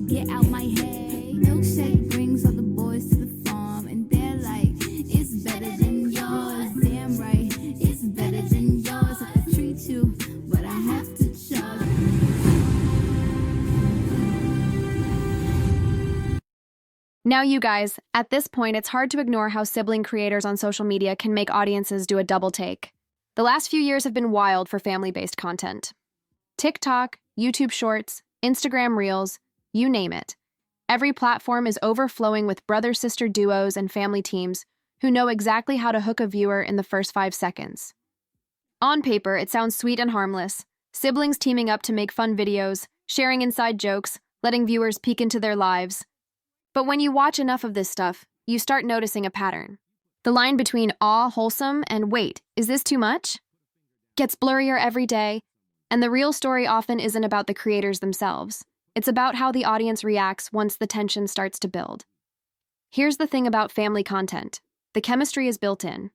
get out my head. Milkshake brings all the boys to the farm, and they're like, it's better than yours. Damn right, it's better than yours. I could treat you, but I have to charge. Now you guys, at this point it's hard to ignore how sibling creators on social media can make audiences do a double take. The last few years have been wild for family-based content. TikTok, YouTube Shorts, Instagram Reels, you name it. Every platform is overflowing with brother-sister duos and family teams who know exactly how to hook a viewer in the first 5 seconds. On paper, it sounds sweet and harmless. Siblings teaming up to make fun videos, sharing inside jokes, letting viewers peek into their lives. But when you watch enough of this stuff, you start noticing a pattern. The line between awe, wholesome, and wait, is this too much? Gets blurrier every day, and the real story often isn't about the creators themselves. It's about how the audience reacts once the tension starts to build. Here's the thing about family content. The chemistry is built in.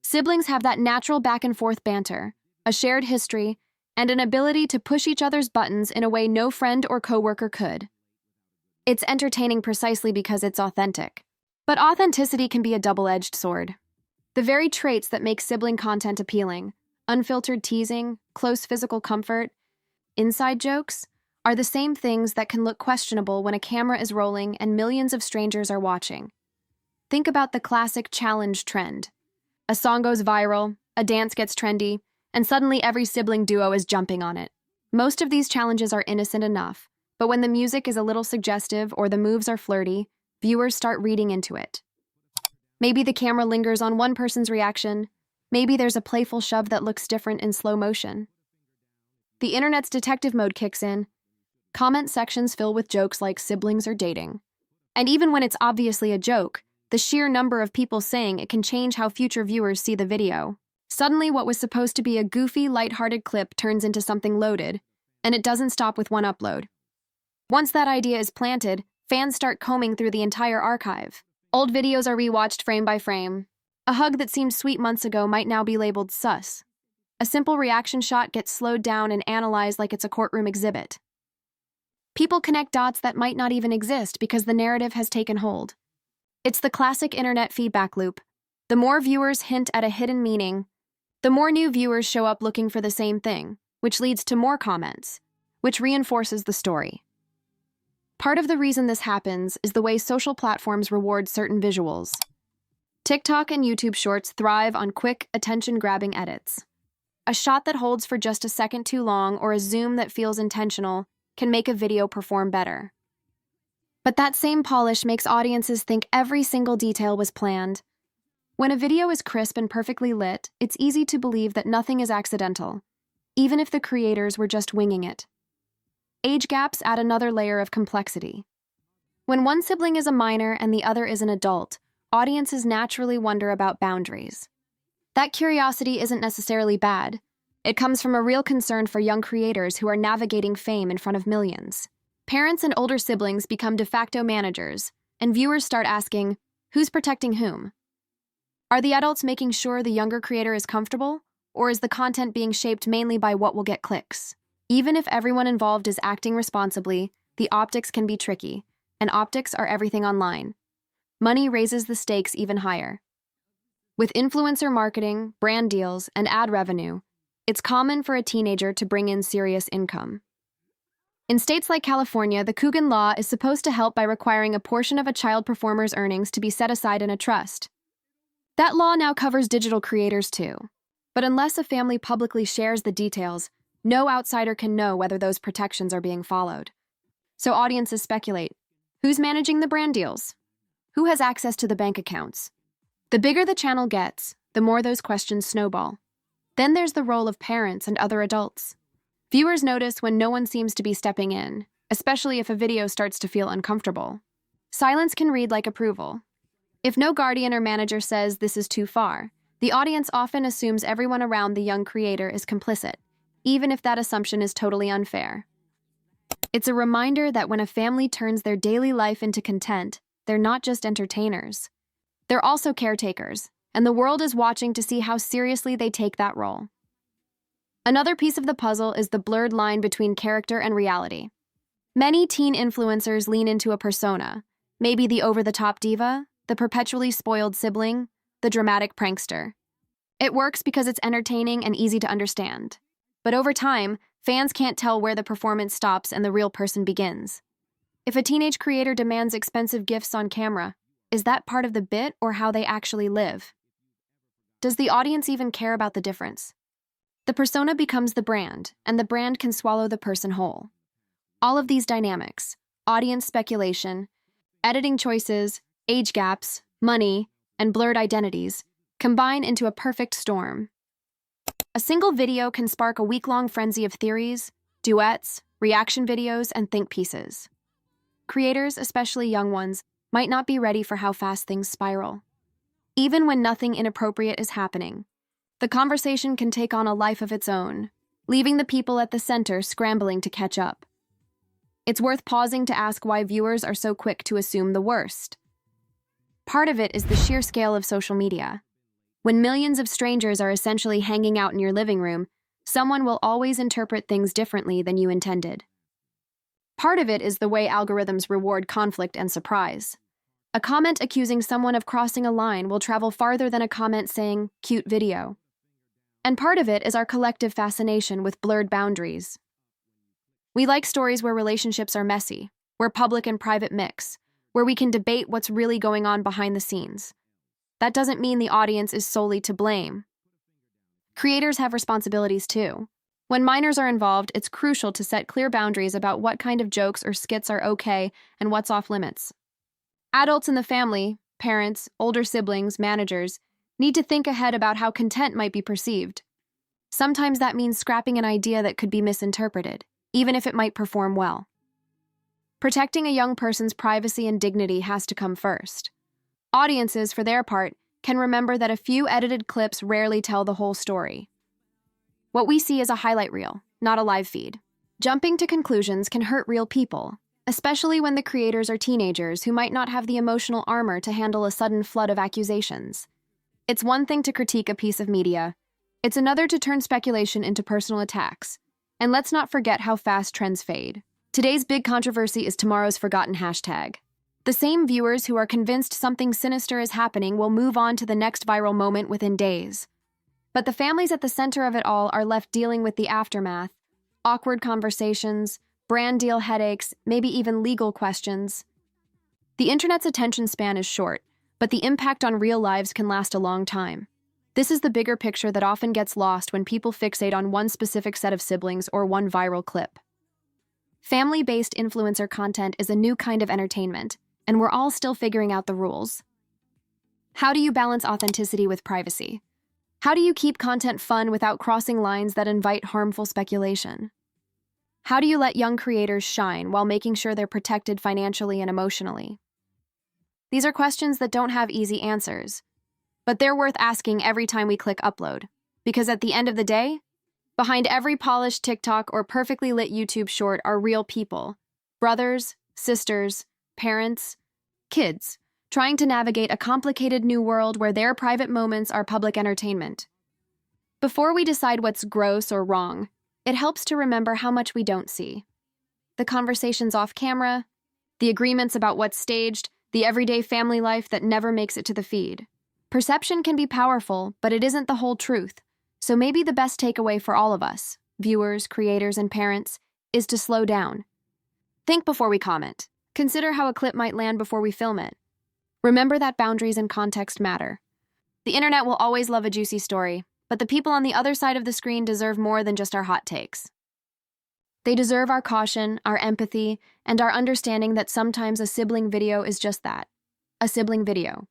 Siblings have that natural back-and-forth banter, a shared history, and an ability to push each other's buttons in a way no friend or coworker could. It's entertaining precisely because it's authentic. But authenticity can be a double-edged sword. The very traits that make sibling content appealing, unfiltered teasing, close physical comfort, inside jokes, are the same things that can look questionable when a camera is rolling and millions of strangers are watching. Think about the classic challenge trend. A song goes viral, a dance gets trendy, and suddenly every sibling duo is jumping on it. Most of these challenges are innocent enough, but when the music is a little suggestive or the moves are flirty, viewers start reading into it. Maybe the camera lingers on one person's reaction. Maybe there's a playful shove that looks different in slow motion. The internet's detective mode kicks in. Comment sections fill with jokes like siblings are dating. And even when it's obviously a joke, the sheer number of people saying it can change how future viewers see the video. Suddenly, what was supposed to be a goofy, lighthearted clip turns into something loaded, and it doesn't stop with one upload. Once that idea is planted, fans start combing through the entire archive. Old videos are rewatched frame by frame. A hug that seemed sweet months ago might now be labeled sus. A simple reaction shot gets slowed down and analyzed like it's a courtroom exhibit. People connect dots that might not even exist because the narrative has taken hold. It's the classic internet feedback loop. The more viewers hint at a hidden meaning, the more new viewers show up looking for the same thing, which leads to more comments, which reinforces the story. Part of the reason this happens is the way social platforms reward certain visuals. TikTok and YouTube Shorts thrive on quick, attention-grabbing edits. A shot that holds for just a second too long or a zoom that feels intentional can make a video perform better. But that same polish makes audiences think every single detail was planned. When a video is crisp and perfectly lit, it's easy to believe that nothing is accidental, even if the creators were just winging it. Age gaps add another layer of complexity. When one sibling is a minor and the other is an adult, audiences naturally wonder about boundaries. That curiosity isn't necessarily bad. It comes from a real concern for young creators who are navigating fame in front of millions. Parents and older siblings become de facto managers, and viewers start asking, who's protecting whom? Are the adults making sure the younger creator is comfortable, or is the content being shaped mainly by what will get clicks? Even if everyone involved is acting responsibly, the optics can be tricky, and optics are everything online. Money raises the stakes even higher. With influencer marketing, brand deals, and ad revenue, it's common for a teenager to bring in serious income. In states like California, the Coogan Law is supposed to help by requiring a portion of a child performer's earnings to be set aside in a trust. That law now covers digital creators too. But unless a family publicly shares the details, no outsider can know whether those protections are being followed. So audiences speculate. Who's managing the brand deals? Who has access to the bank accounts? The bigger the channel gets, the more those questions snowball. Then there's the role of parents and other adults. Viewers notice when no one seems to be stepping in, especially if a video starts to feel uncomfortable. Silence can read like approval. If no guardian or manager says this is too far, the audience often assumes everyone around the young creator is complicit, even if that assumption is totally unfair. It's a reminder that when a family turns their daily life into content, they're not just entertainers. They're also caretakers, and the world is watching to see how seriously they take that role. Another piece of the puzzle is the blurred line between character and reality. Many teen influencers lean into a persona, maybe the over-the-top diva, the perpetually spoiled sibling, the dramatic prankster. It works because it's entertaining and easy to understand. But over time, fans can't tell where the performance stops and the real person begins. If a teenage creator demands expensive gifts on camera, is that part of the bit or how they actually live? Does the audience even care about the difference? The persona becomes the brand, and the brand can swallow the person whole. All of these dynamics, audience speculation, editing choices, age gaps, money, and blurred identities, combine into a perfect storm. A single video can spark a week-long frenzy of theories, duets, reaction videos, and think pieces. Creators, especially young ones, might not be ready for how fast things spiral. Even when nothing inappropriate is happening, the conversation can take on a life of its own, leaving the people at the center scrambling to catch up. It's worth pausing to ask why viewers are so quick to assume the worst. Part of it is the sheer scale of social media. When millions of strangers are essentially hanging out in your living room, someone will always interpret things differently than you intended. Part of it is the way algorithms reward conflict and surprise. A comment accusing someone of crossing a line will travel farther than a comment saying, "cute video." And part of it is our collective fascination with blurred boundaries. We like stories where relationships are messy, where public and private mix, where we can debate what's really going on behind the scenes. That doesn't mean the audience is solely to blame. Creators have responsibilities too. When minors are involved, it's crucial to set clear boundaries about what kind of jokes or skits are okay and what's off limits. Adults in the family, parents, older siblings, managers, need to think ahead about how content might be perceived. Sometimes that means scrapping an idea that could be misinterpreted, even if it might perform well. Protecting a young person's privacy and dignity has to come first. Audiences, for their part, can remember that a few edited clips rarely tell the whole story. What we see is a highlight reel, not a live feed. Jumping to conclusions can hurt real people, especially when the creators are teenagers who might not have the emotional armor to handle a sudden flood of accusations. It's one thing to critique a piece of media. It's another to turn speculation into personal attacks. And let's not forget how fast trends fade. Today's big controversy is tomorrow's forgotten hashtag. The same viewers who are convinced something sinister is happening will move on to the next viral moment within days. But the families at the center of it all are left dealing with the aftermath, awkward conversations, brand deal headaches, maybe even legal questions. The internet's attention span is short, but the impact on real lives can last a long time. This is the bigger picture that often gets lost when people fixate on one specific set of siblings or one viral clip. Family-based influencer content is a new kind of entertainment, and we're all still figuring out the rules. How do you balance authenticity with privacy? How do you keep content fun without crossing lines that invite harmful speculation? How do you let young creators shine while making sure they're protected financially and emotionally? These are questions that don't have easy answers, but they're worth asking every time we click upload, because at the end of the day, behind every polished TikTok or perfectly lit YouTube short are real people, brothers, sisters, parents, kids, trying to navigate a complicated new world where their private moments are public entertainment. Before we decide what's gross or wrong, it helps to remember how much we don't see. The conversations off camera, the agreements about what's staged, the everyday family life that never makes it to the feed. Perception can be powerful, but it isn't the whole truth. So maybe the best takeaway for all of us, viewers, creators, and parents, is to slow down. Think before we comment. Consider how a clip might land before we film it. Remember that boundaries and context matter. The internet will always love a juicy story, but the people on the other side of the screen deserve more than just our hot takes. They deserve our caution, our empathy, and our understanding that sometimes a sibling video is just that, a sibling video.